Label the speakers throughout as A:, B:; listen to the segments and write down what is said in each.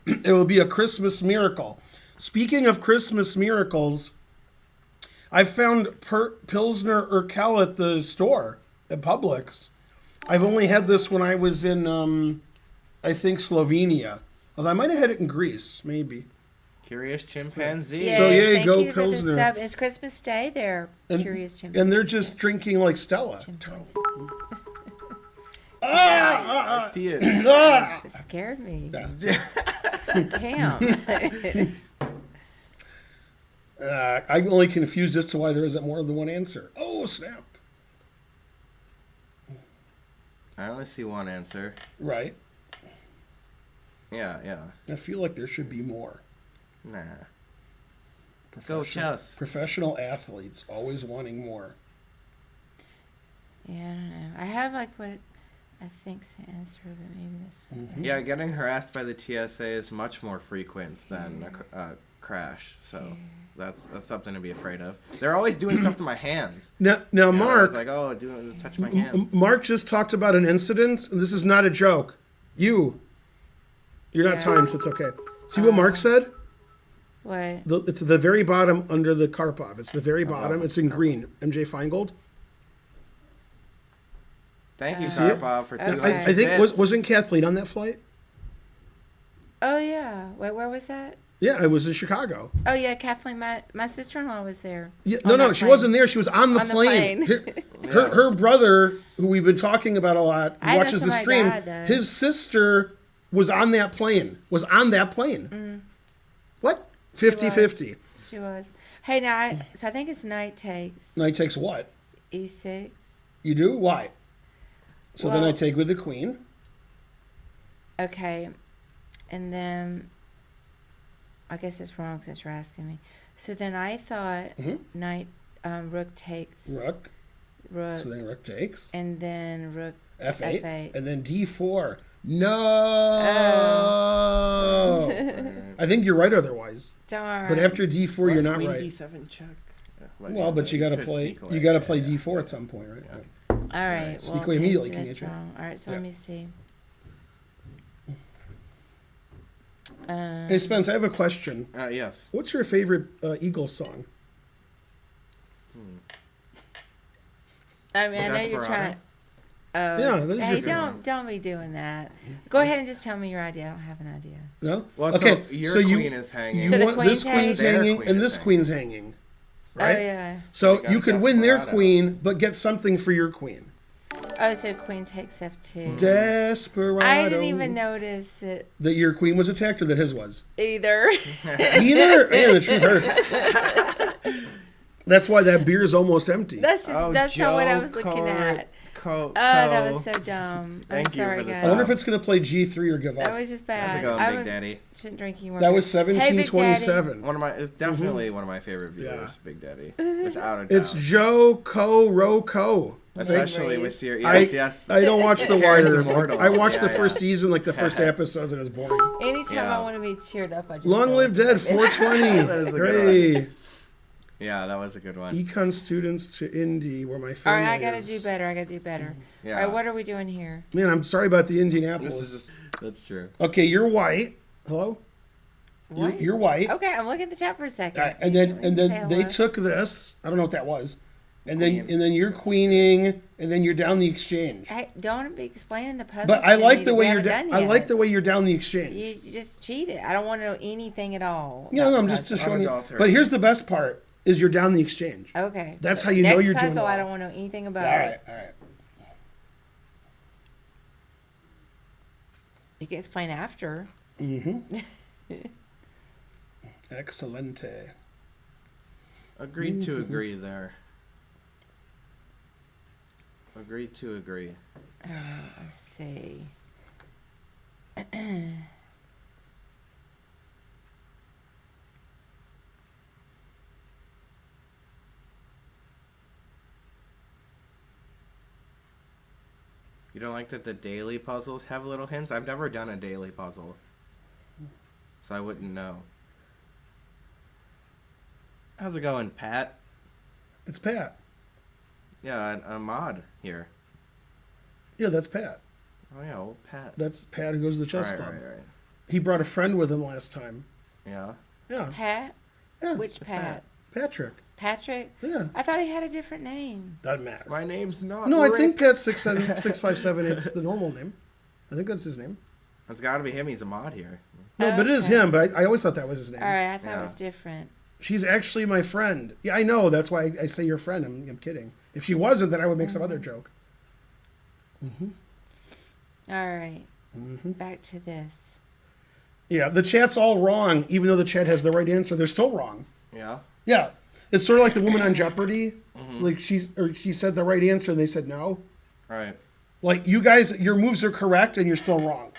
A: It will be a Christmas miracle. Speaking of Christmas miracles, I found Pilsner Urquell at the store at Publix. I've only had this when I was in, I think, Slovenia. Although I might have had it in Greece, maybe.
B: Curious chimpanzee.
C: Yeah,
A: So, yeah,
C: thank
A: go
C: you for the
A: Pilsner.
C: sub. It's Christmas Day there. Curious chimpanzee.
A: And they're just drinking like Stella.
C: Chimpanzee.
B: I see it.
C: It scared me.
A: Yeah.
C: Damn.
A: I'm only confused as to why there isn't more than one answer. Oh, snap.
B: I only see one answer.
A: Right.
B: Yeah.
A: I feel like there should be more.
B: Nah. Go chess.
A: Professional athletes always wanting more.
C: Yeah, I don't know. I have like what I think's the answer, but maybe this one.
A: Mm-hmm.
B: Yeah, getting harassed by the TSA is much more frequent than a crash. So that's something to be afraid of. They're always doing stuff to my hands.
A: Now,
B: You know,
A: Mark.
B: it's like, oh, touch my hands.
A: Mark just talked about an incident. This is not a joke. You're not timed, so it's okay. See what Mark said?
C: What?
A: It's the very bottom under the Karpov. It's the very bottom. It's in green. MJ Finegold.
B: Thank you,
A: it?
B: Karpov, for
C: Okay.
B: 200
A: I think
B: bits.
A: wasn't Kathleen on that flight?
C: Oh yeah. Wait, where was that?
A: Yeah, I was in Chicago.
C: Oh yeah, Kathleen. My sister-in-law was there.
A: Yeah,
C: On
A: no,
C: that
A: she
C: plane.
A: wasn't there. She was on the
C: On the
A: plane.
C: plane.
A: Her brother, who we've been talking about a lot, who
C: I know
A: watches the
C: somebody
A: stream.
C: died, though.
A: His sister was on that plane. What? 50-50.
C: She was. Hey, now I think it's night takes
A: Night takes what?
C: E6.
A: You do? Why? So then I
C: Well-
A: take with the queen.
C: Okay, and then I guess it's wrong since you're asking me. So then I thought knight rook takes
A: Rook.
C: rook,
A: So then rook takes.
C: and then rook to
A: F8.
C: F8.
A: And then D4. No! I think you're right otherwise.
C: Darn.
A: But after D4, you're not
B: Queen
A: right.
B: D7 check.
A: Well, but you got to play. You got to play D4 at some point, right?
C: All right.
A: Sneak
C: Well,
A: away immediately,
C: so
A: can
C: that's
A: you?
C: wrong. All right. So
A: Yeah.
C: let me see.
A: Hey, Spence, I have a question.
B: Yes.
A: What's your favorite Eagles song?
C: I mean, I know you're
B: Desperado.
C: trying. Oh,
A: Yeah, that is
C: hey,
A: your favorite.
C: don't be doing that. Go ahead and just tell me your idea. I don't have an idea.
A: No.
B: Well,
A: okay.
B: so your
A: you,
B: queen is hanging.
A: You
C: So the
A: want
C: queen's
A: this queen's
B: hanging?
A: hanging
B: Their
A: and
B: queen
A: this
B: is
A: queen's hanging, right?
C: Oh yeah.
A: So
B: We got
A: you could win their
B: Desperado.
A: queen, but get something for your queen.
C: Oh, so queen takes F2.
A: Desperado.
C: I didn't even notice it
A: that your queen was attacked or that his was.
C: either.
A: Either. Man, the truth hurts. That's why that beer is almost empty.
C: That's just that's not what I was looking at. Oh, that was so dumb. I'm
B: Thank you
C: sorry,
B: for the
C: guys.
A: I wonder if it's going to play G3 or give
C: That
A: up.
C: was just
B: How's
C: bad.
B: it going,
C: I
B: Big Daddy?
C: shouldn't drink anymore.
A: That was
C: Hey, Big Daddy.
A: 1727.
B: It's definitely one of my favorite viewers,
A: Yeah.
B: Big Daddy, without a doubt.
A: It's Joe Co Ro Co.
B: Especially with your
A: I
B: yes.
A: don't watch The
B: Karen's
A: Wire.
B: immortal.
A: I watched the
B: Yeah,
A: first
B: yeah.
A: season, like the first episodes, and it was boring.
C: Anytime
B: Yeah.
C: I want to be cheered up, I just
A: Long
C: go
A: Live
C: into
A: Dead,
C: it.
A: 420.
B: That is a good
A: Hooray.
B: Yeah, that was a good one.
A: Econ students to Indy, where my
C: All
A: family
C: right, I gotta
A: is.
C: do better. I gotta do better.
B: Yeah.
C: All right, what are we doing here?
A: Man, I'm sorry about the Indianapolis.
B: This is just that's true.
A: Okay, you're white. Hello?
C: What?
A: You're white.
C: Okay, I'm looking at the chat for a second.
A: And then
C: Say
A: they
C: hello.
A: took this. I don't know what that was. And then you're queening, and then you're down the exchange.
C: Hey, don't be explaining the puzzle.
A: But I
C: to
A: like
C: me
A: the
C: that
A: way
C: we
A: you're
C: haven't
A: I
C: done yet.
A: like the way you're down the exchange.
C: You just cheated. I don't want to know anything at all.
A: Yeah,
C: about
A: no,
C: the
A: I'm just
C: puzzle.
A: showing you.
B: Unadulterated.
A: But here's the best part: is you're down the exchange.
C: Okay.
A: That's
C: but
A: how you know
C: next
A: you're doing
C: puzzle, I
A: well.
C: don't want to know anything about
A: All
C: it.
A: right, all right.
C: You can explain after.
A: Excelente.
B: Agreed to agree there. Agreed to agree.
C: Let's see.
B: You don't like that the daily puzzles have little hints? I've never done a daily puzzle, so I wouldn't know. How's it going, Pat?
A: It's Pat.
B: Yeah, a mod here.
A: Yeah, that's Pat.
B: Oh yeah, old Pat.
A: That's Pat who goes to the chess
B: Right,
A: club.
B: right, right.
A: He brought a friend with him last time.
B: Yeah.
A: Yeah.
C: Pat?
A: Yeah.
C: Which Pat?
A: Patrick.
C: Patrick?
A: Yeah.
C: I thought he had a different name.
A: Doesn't matter.
B: My name's not.
A: No,
B: Rick.
A: I think that's 657. It's the normal name. I think that's his name.
B: It's got to be him. He's a mod here.
A: No, but it is
C: Okay.
A: him. But I always thought that was his name.
C: All right, I thought
B: Yeah.
C: it was different.
A: She's actually my friend. Yeah, I know. That's why I say your friend. I'm kidding. If she wasn't, then I would make some other joke.
C: All right. Back to this.
A: Yeah, the chat's all wrong, even though the chat has the right answer. They're still wrong.
B: Yeah.
A: Yeah, it's sort of like the woman on Jeopardy. Like she said the right answer, and they said no.
B: Right.
A: Like you guys, your moves are correct, and you're still wrong.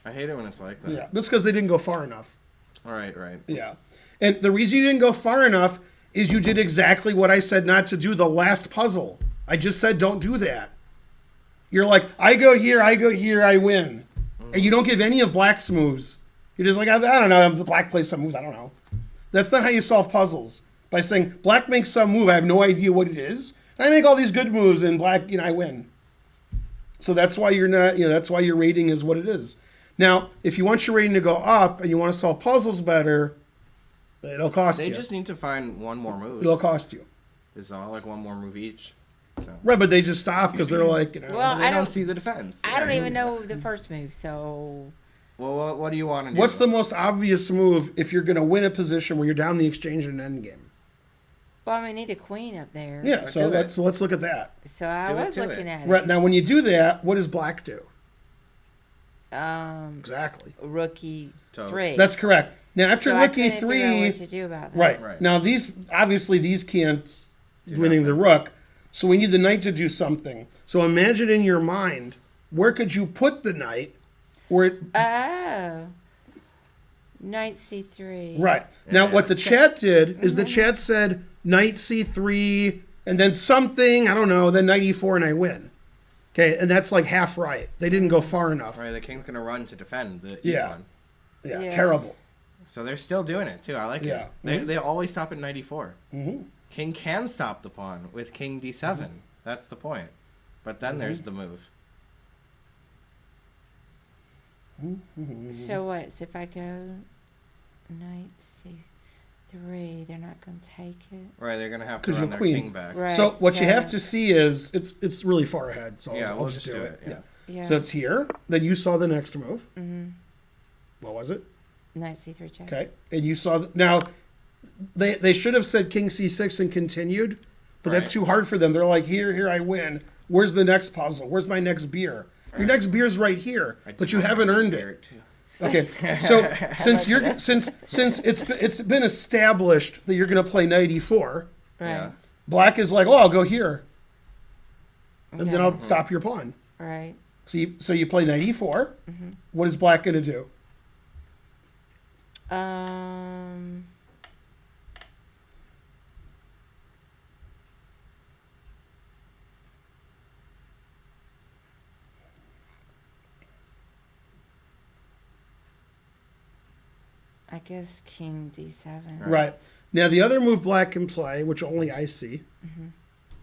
B: I hate it when it's like that.
A: Yeah, that's because they didn't go far enough.
B: Right. Right.
A: Yeah, and the reason you didn't go far enough is you did exactly what I said not to do. The last puzzle, I just said don't do that. You're like, I go here, I win, and you don't give any of Black's moves. You're just like, I don't know, the Black plays some moves, I don't know. That's not how you solve puzzles. By saying Black makes some move, I have no idea what it is, and I make all these good moves, and Black, I win. So that's why you're not, that's why your rating is what it is. Now, if you want your rating to go up and you want to solve puzzles better, it'll cost
B: They
A: you.
B: just need to find one more move.
A: It'll cost you.
B: It's all like one more move each. So.
A: Right, but they just stop because they're like,
C: Well,
B: They
C: I
B: don't
C: don't
B: see the defense.
C: I don't even know the first move, so
B: Well, what do you want to do?
A: what's the most obvious move if you're going to win a position where you're down the exchange in an endgame?
C: well, we need a queen up there.
A: Yeah, so
B: do it.
A: let's look at that.
C: So I
B: Do it
C: was
B: to
C: looking
B: it.
C: at
A: Right
C: it.
A: now, when you do that, what does Black do? Exactly.
C: Rookie
B: Totes.
C: 3.
A: That's correct. Now, after
C: so I
A: Rookie
C: couldn't figure out
A: 3,
C: what to do about that.
A: right.
B: Right.
A: Now these can't
B: Do
A: winning the
B: nothing.
A: Rook, so we need the Knight to do something. So imagine in your mind, where could you put the Knight? Where it,
C: Oh. Knight C3.
A: right. Now, what the chat did is the
C: Mm-hmm.
A: chat said Knight C3, and then something, I don't know, then Knight E4, and I win. Okay, and that's like half right. They didn't go far enough.
B: Right, the king's gonna run to defend the
A: Yeah.
B: E1.
A: Yeah,
C: Yeah.
A: terrible.
B: So they're still doing it too. I like
A: Yeah.
B: it. They always stop at 94. King can stop the pawn with King D7. That's the point. But then there's the move.
C: So what? So if I go Knight C3, they're not going to take it?
B: Right, they're gonna have to
A: 'Cause
B: run
A: you're
B: their
A: queen.
B: king back.
C: Right.
A: So what you
C: so-
A: have to see is it's really far ahead. So
B: Yeah,
A: I'll
B: we'll
A: just
B: just do it. Yeah.
C: Yeah.
A: So it's here. Then you saw the next move. What was it?
C: Knight C3 check.
A: Okay, and you saw now. They should have said King C6 and continued, but that's
B: Right.
A: too hard for them. They're like, here I win. Where's the next puzzle? Where's my next beer? Your next beer's right here, but you haven't earned it.
B: Too.
A: Okay, so since it's been established that you're going to play Knight E4,
C: Right.
B: Yeah.
A: Black is like, oh, I'll go here, and then
C: Okay.
A: I'll stop your pawn.
C: Right.
A: So you play Knight E4. What is Black going to do?
C: I guess King D7.
A: Right. Now, the other move Black can play, which only I see,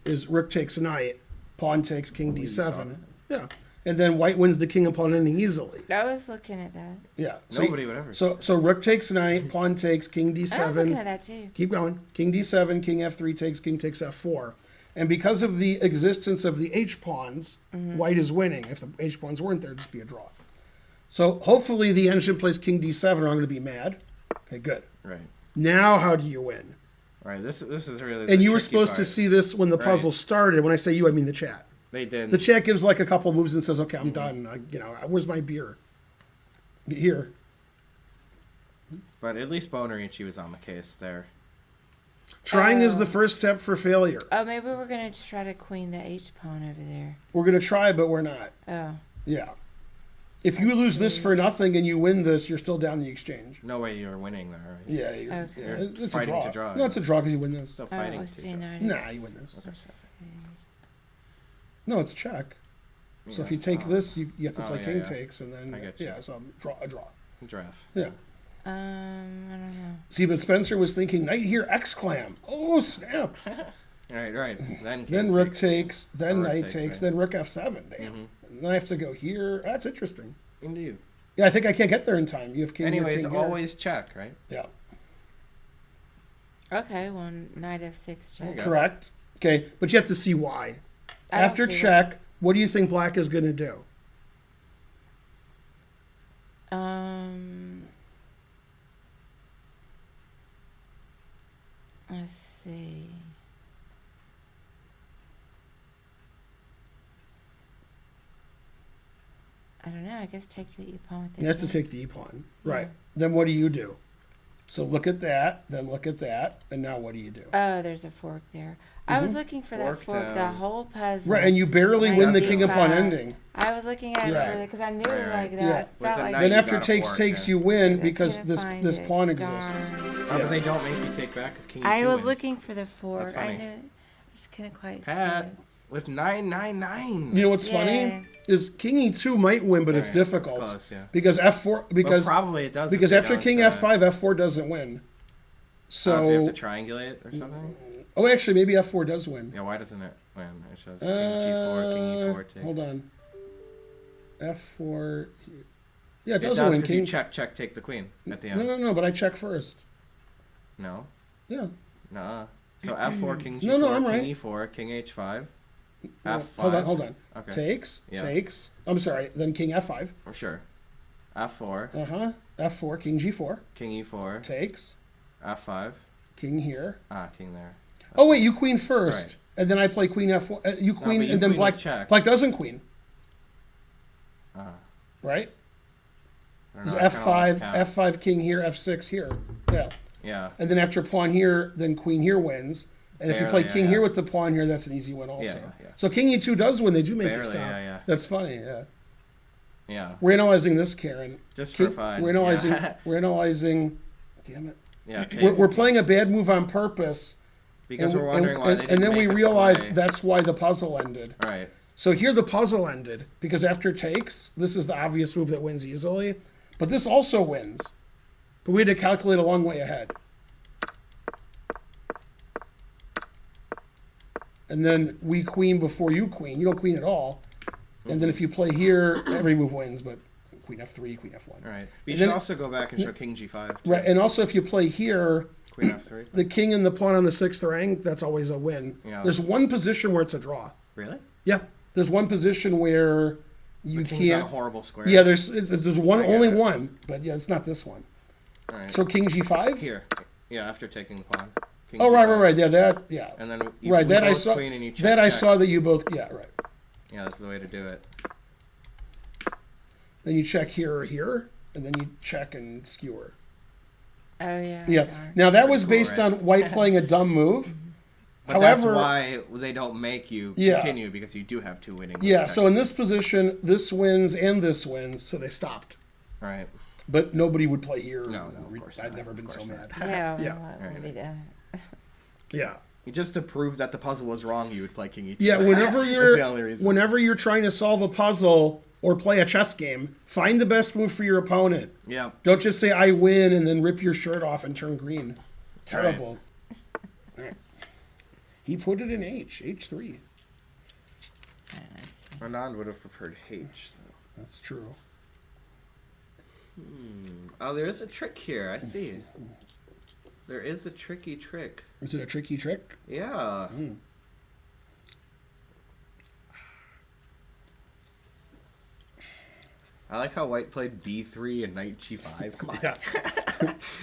A: is Rook takes Knight, Pawn takes King
B: saw
A: D7. Yeah. And then White wins the king upon ending easily.
C: I was looking at that.
A: Yeah.
B: Nobody would ever.
A: So Rook takes Knight, Pawn takes King
C: I was looking at
A: D7.
C: that too.
A: Keep going. King D7, King F3 takes King takes F4. And because of the existence of the H pawns, White is winning. If the H pawns weren't there, it'd just be a draw. So hopefully the engine plays King D7, or I'm going to be mad. Okay, good.
B: Right.
A: Now how do you win?
B: Right. This is really.
A: And
B: the
A: you were
B: tricky
A: supposed to
B: part.
A: see this when the puzzle started. When I say you, I mean the chat.
B: They did.
A: The chat gives like a couple moves and says, "Okay, I'm done. Where's my beer? Here."
B: But at least Bonarici was on the case there.
A: Trying is the first step for failure.
C: Oh, maybe we're going to try to queen the H pawn over there.
A: We're gonna try, but we're not.
C: Oh.
A: Yeah. If you lose this for nothing and you win this, you're still down the exchange.
B: No way you're winning there. Right?
A: Yeah, you're,
C: Okay.
A: yeah,
B: You're
A: it's a
B: fighting
A: draw.
B: to draw.
A: No, it's a draw because you win this.
B: Still
C: Oh,
B: fighting
C: let's
B: to
C: see.
B: draw.
A: Nah, you win this. No, it's check. So if you take this, you have to
B: Oh,
A: play
B: yeah,
A: king
B: yeah.
A: takes, and then
B: I get you.
A: yeah, so a draw.
B: Draft.
A: Yeah.
C: I don't know.
A: See, but Spencer was thinking knight here, exclam. Oh snap!
B: Right. Then
A: Then rook takes, then
B: Rook
A: knight
B: takes,
A: takes,
B: right.
A: then rook f7. Damn. And then I have to go here. That's interesting.
B: Indeed.
A: Yeah, I think I can't get there in time. You have king. here,
B: Anyways,
A: king here.
B: always check, right?
A: Yeah.
C: Okay, well, knight f6
B: There you
C: check.
B: go.
A: Correct. Okay, but you have to see why.
C: I don't
A: After
C: see
A: check, what do you think black is going to do?
C: Let's see. I don't know. I guess take the e-pawn with the
A: He has to
C: king.
A: take the e-pawn. Right.
C: Yeah.
A: Then what do you do? So look at that, then look at that, and now what do you do?
C: Oh, there's a fork there. I was looking for that
B: Fork
C: fork the
B: down.
C: whole puzzle.
A: Right, and you barely
C: Knight
A: win the
C: d5.
A: king upon ending.
C: I was looking at
A: Right.
C: it for because I knew
B: Right, right.
C: like that.
A: Yeah.
C: I
B: With
C: felt
B: the
C: like
B: knight,
A: Then
B: you
A: after
B: gotta
A: takes
B: fork,
A: takes
B: yeah.
A: you win
C: I
A: because
C: couldn't
A: this
C: find
A: this
C: it.
A: pawn exists.
C: Darn.
B: Oh, but they don't make you take back because king
C: I
B: e2
C: was
B: wins.
C: looking for the fork.
B: That's
C: I
B: funny.
C: knew. I just couldn't quite
B: Pat,
C: see it.
B: with 999.
A: You know what's
C: Yeah.
A: funny is king e2 might win, but it's
B: Right,
A: difficult
B: It's close, yeah.
A: because f4 because
B: Well, probably it does. if
A: because
B: they
A: after
B: don't,
A: king f5 f4 doesn't win.
B: so you have
A: So
B: to triangulate or something.
A: oh, actually maybe f4 does win.
B: Yeah, why doesn't it win? It shows king g4, king e4 takes.
A: Hold on. f4. Yeah, it
B: It
A: does
B: does
A: win.
B: because you
A: King.
B: check, take the queen at the
A: No,
B: end.
A: no, no. But I check first.
B: No,
A: Yeah.
B: nuh-uh. So f4, king g4,
A: No, no, I'm
B: king
A: right.
B: e4, king h5,
A: No,
B: f5.
A: Hold on.
B: Okay.
A: Takes.
B: Yeah.
A: Takes. I'm sorry. Then king f5.
B: For sure. f4,
A: f4. King g4.
B: king e4,
A: Takes.
B: f5.
A: King here.
B: King there.
A: Oh wait, you queen first,
B: Right.
A: and then I play queen f1. You queen,
B: but you
A: and then
B: queen
A: black.
B: with check.
A: Black doesn't queen,
B: I
A: right?
B: don't
A: It's
B: know, I kinda lost
A: f5,
B: count.
A: f5, king here, f6 here. Yeah.
B: Yeah.
A: And then after pawn here, then queen here wins. And if you play
B: Barely, yeah,
A: king
B: yeah.
A: here with the pawn here, that's an easy win also.
B: Yeah.
A: So king e2 does win. They do make
B: Barely,
A: it stop.
B: yeah.
A: That's funny. Yeah.
B: Yeah.
A: We're analyzing this, Karen.
B: Just for
A: King-
B: fun.
A: We're analyzing.
B: Yeah.
A: We're analyzing. Damn it.
B: Yeah,
A: We're playing a bad move on purpose.
B: because
A: and,
B: we're wondering why they didn't
A: and then we
B: make us
A: realized
B: play.
A: that's why the puzzle ended.
B: Right.
A: So here the puzzle ended because after takes, this is the obvious move that wins easily, but this also wins. But we had to calculate a long way ahead. And then we queen before you queen. You don't queen at all. And then if you play here, every move wins, but queen f3, queen f1.
B: Right. You
A: And
B: should
A: then-
B: also go back and show king g5. Too.
A: Right, and also if you play here,
B: Queen f3.
A: the king and the pawn on the sixth rank, that's always a win.
B: Yeah.
A: There's one position where it's a draw.
B: Really?
A: Yeah, there's one position where you
B: King's on a
A: can't.
B: horrible square.
A: Yeah, there's one,
B: I get
A: only
B: it.
A: one, but yeah, it's not this one.
B: All right.
A: So king g5.
B: Here. Yeah, after taking the pawn. King
A: Oh right,
B: g5.
A: right. Yeah, that. Yeah.
B: And then you
A: Right, that I
B: both
A: saw.
B: Queen and you check,
A: That I
B: check.
A: saw that you both. Yeah, right.
B: Yeah, this is the way to do it.
A: Then you check here or here, and then you check and skewer.
C: Oh yeah.
A: Yeah.
C: darn.
A: Now that was
B: cool,
A: based
B: right?
A: on white playing a dumb move.
B: But
A: However,
B: that's why they don't make you
A: Yeah.
B: continue because you do have two winning. moves
A: yeah. So in
B: technically.
A: this position, this wins and this wins, so they stopped.
B: Right.
A: But nobody would play here.
B: No, of course
A: I've
B: not,
A: never
B: of
A: been so
B: course
A: mad.
B: not.
C: Yeah.
A: Yeah.
C: What
B: Right.
C: would we do?
A: Yeah.
B: Just to prove that the puzzle was wrong, you would play king e2.
A: Yeah, whenever
B: That's the only reason.
A: whenever you're trying to solve a puzzle or play a chess game, find the best move for your opponent.
B: Yeah.
A: Don't just say I win and then rip your shirt off and turn green. Terrible. All right. He put it in H3.
C: Let's see.
B: Anand would have preferred H. So.
A: That's true.
B: Oh, there is a trick here. I see. There is a tricky trick.
A: Is it a tricky trick?
B: Yeah. I like how white played b3 and knight g5. Come on.
A: Yeah.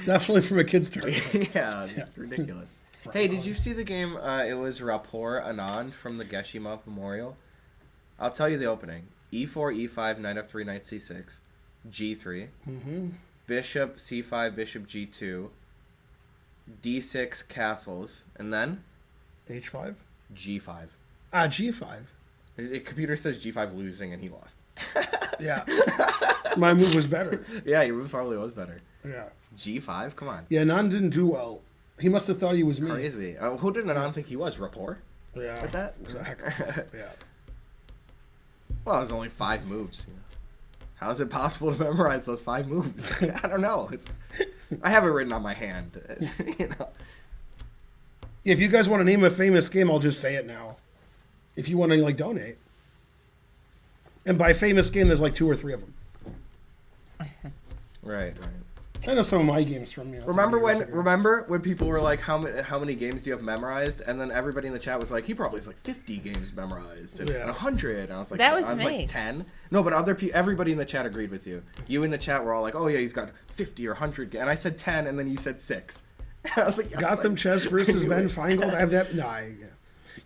A: Definitely from a kid's turn.
B: Yeah, it's ridiculous. Hey, did you see the game? It was Rapport Anand from the Geshimov Memorial. I'll tell you the opening. E4, E5, knight f3, knight c6, g3, bishop c5, bishop g2, d6 castles, and then
A: H5?
B: g5.
A: G5.
B: The computer says g5 losing, and he lost.
A: Yeah. My move was better.
B: Yeah, your move probably was better.
A: Yeah.
B: G5? Come on.
A: Yeah, Nan didn't do well. He must have thought he was me.
B: Crazy. Who did Anand think he was? Rapport?
A: Yeah.
B: With that?
A: Exactly. Yeah.
B: Well, it was only 5 moves. You know. How is it possible to memorize those 5 moves? I don't know. I have it written on my hand. You know.
A: If you guys want to name a famous game, I'll just say it now. If you want to donate. And by famous game, there's 2 or 3 of them.
B: Right.
A: I know some of my games from you know,
B: Remember
A: 30 years ago.
B: when people were like, how many games do you have memorized? And then everybody in the chat was like, he probably has like 50 games memorized and
A: Yeah.
B: 100. And I was like,
C: That was
B: I was
C: me.
B: like 10. No, but everybody in the chat agreed with you. You in the chat were all like, oh yeah, he's got 50 or 100. And I said 10, and then you said 6. I was like, yes,
A: Gotham Chess versus Ben Finegold. I have that. No,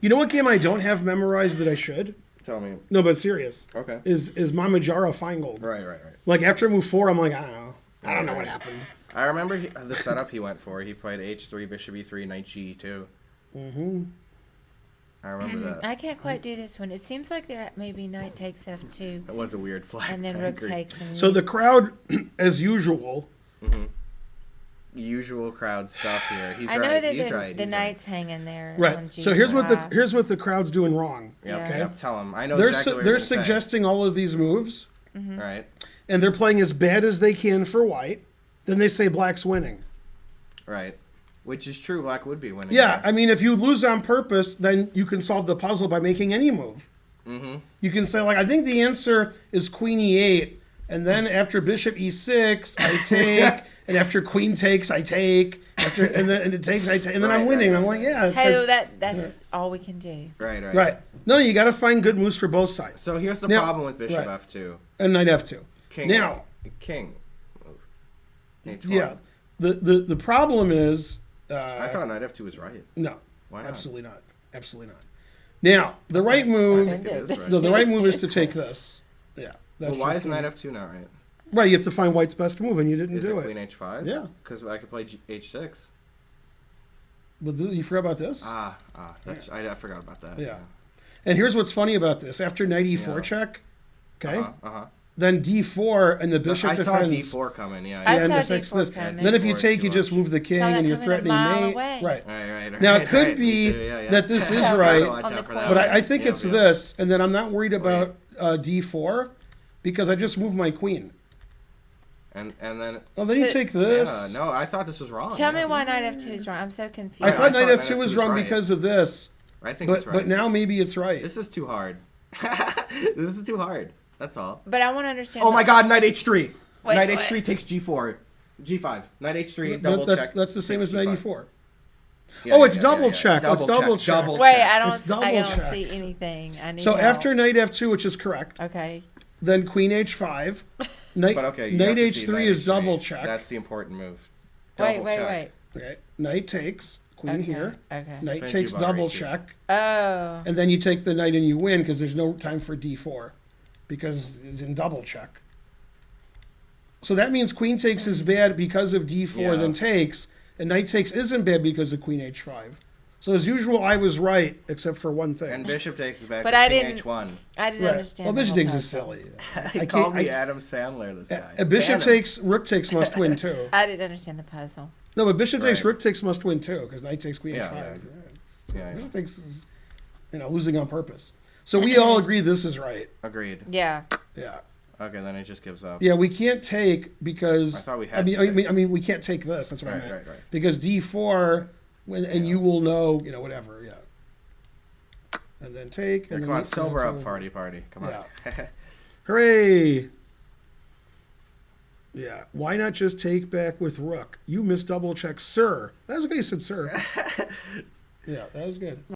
A: you know what game I don't have memorized that I should?
B: Tell me.
A: No, but serious.
B: Okay.
A: Is Mamajaro Finegold.
B: Right.
A: Like after move 4, I'm like, I don't know what happened.
B: I remember the setup he went for. He played H3, Bishop E3, Knight G2.
A: Mm-hmm.
B: I remember that.
C: I can't quite do this one. It seems like there maybe knight takes F2,
B: That was a weird flag.
C: and then
B: I
C: rook
B: agree.
C: takes. And
A: So the crowd, as usual,
B: Usual crowd stuff here. He's
C: I know
B: right.
C: that
B: He's
C: the,
B: right.
C: the
B: He's
C: knight's hanging there. On
A: right. So here's what
C: G5.
A: the crowd's doing wrong.
B: Yep,
C: Yeah.
B: yep. Tell him. I know
A: They're
B: exactly what
A: they're
B: you're gonna say.
A: suggesting all of these moves,
B: Right.
A: and they're playing as bad as they can for white. Then they say black's winning.
B: Right. Which is true. Black would be winning.
A: Yeah,
B: there.
A: I mean, if you lose on purpose, then you can solve the puzzle by making any move.
B: Mm-hmm.
A: You can say, like, I think the answer is queen e8, and then after bishop e6, I take, and after queen takes, I take, and then it takes, I take, and then I'm
B: Right,
A: winning.
B: right,
A: I'm like, yeah. It's
C: Hey,
A: 'cause-
C: that's all we can do.
B: Right.
A: right. No, you got to find good moves for both sides.
B: So here's the
A: Now-
B: problem with Bishop
A: right.
B: F2.
A: And knight f2.
B: King.
A: Now,
B: King. H1.
A: yeah, the problem is,
B: I thought Knight F2 was right.
A: no,
B: Why not?
A: absolutely not. Absolutely not. Now, the right move,
B: I think it is right.
A: no, the right move is to take this. Yeah. That's
B: Well, why
A: just
B: is
A: the-
B: Knight F2 not right?
A: Right, you have to find white's best move, and you didn't
B: Is
A: do
B: it
A: it.
B: Queen H5?
A: Yeah.
B: Because I could play H6.
A: But you forgot about this?
B: That's, I forgot about that.
A: Yeah. And here's what's funny about this. After knight e4
B: Yeah.
A: check, okay,
B: Uh-huh.
A: then d4, and the bishop
B: I saw
A: defends.
B: D4 coming, yeah.
C: I
A: Yeah, and
C: saw
A: to fix
C: D4
A: this.
C: coming.
A: Then if you
B: D4 is
A: take,
B: too
A: you just
B: much.
A: move the king,
C: Saw that
A: and you're
C: coming a
A: threatening
C: mile
A: mate.
C: away.
A: Right.
B: Right.
A: Now, it could be
B: Yeah.
A: that this is
C: Yeah.
A: right,
B: Watch
C: On
B: out
C: the
B: for that
A: but
B: one.
A: I think
B: Yeah,
A: it's
B: yeah.
A: this, and then I'm not worried about d4, because I just moved my queen.
B: And then...
A: Oh, then you
C: So-
A: take this.
B: Yeah, no, I thought this was wrong.
C: Tell me
B: Yeah.
C: why knight F2 is wrong. I'm so confused.
A: I thought knight
B: thought
A: f2
B: knight
A: was
B: F2
A: wrong
B: was right.
A: because of this,
B: I think it's right.
A: but now maybe it's right.
B: This is too hard. This is too hard. That's all.
C: But I want to understand.
B: Oh my god, Knight H3.
C: Wait,
B: Knight
C: what?
B: H3 takes G4. G5. Knight H3, double check.
A: That's the same
B: takes
A: as knight
B: G5.
A: e4.
B: Yeah,
A: Oh,
B: yeah,
A: it's
B: yeah,
A: double
B: yeah.
A: check. Let's double check.
B: Double
C: Wait,
B: check.
C: I
A: It's
C: don't.
A: double
C: I don't
A: check.
C: see anything. I need
A: So
C: help.
A: after knight f2, which is correct,
C: Okay.
A: then queen h5, knight,
B: But okay, you
A: knight
B: have to see
A: h3
B: Knight
A: is
B: H3.
A: double check.
B: That's the important move.
C: Wait.
B: Double check.
C: Wait.
A: Okay, knight takes, queen
C: Okay.
A: here,
C: Okay.
A: knight
B: Thank
A: takes
B: you,
A: double
B: Bahrain, too.
A: check,
C: Oh.
A: and then you take the knight and you win because there's no time for d4 because it's in double check. So that means queen takes is bad because of d4,
B: Yeah.
A: then takes, and knight takes isn't bad because of queen h5. So as usual, I was right except for one thing.
B: And Bishop takes is back
C: But
B: to
C: I
B: King
C: didn't-
B: H1.
C: I didn't
A: Right.
C: understand.
A: Well,
C: the
A: bishop
C: whole
A: takes is
C: puzzle.
A: silly.
B: He called me Adam Sandler, this guy.
A: Bishop
B: Ban him.
A: takes, rook takes must win too.
C: I didn't understand the puzzle.
A: No, but bishop takes,
B: Right.
A: rook takes must win too, because knight takes queen
B: Yeah,
A: h5.
B: yeah. Yeah,
A: Bishop takes is, losing on purpose. So we all agree this is right.
B: Agreed.
C: Yeah.
A: Yeah.
B: Okay, then it just gives up.
A: Yeah, we can't take because
B: I thought we
A: I
B: had
A: mean,
B: to
A: I
B: take.
A: mean, I mean, we can't take this. That's what I
B: Right,
A: meant.
B: right.
A: Because d4, and you will know, whatever. Yeah. And then take.
B: Here,
A: And
B: come
A: then
B: on, sober up,
A: over.
B: party. Come on.
A: Hooray! Yeah. Why not just take back with rook? You missed double check, sir. That was good. You said, sir. Yeah, that was good.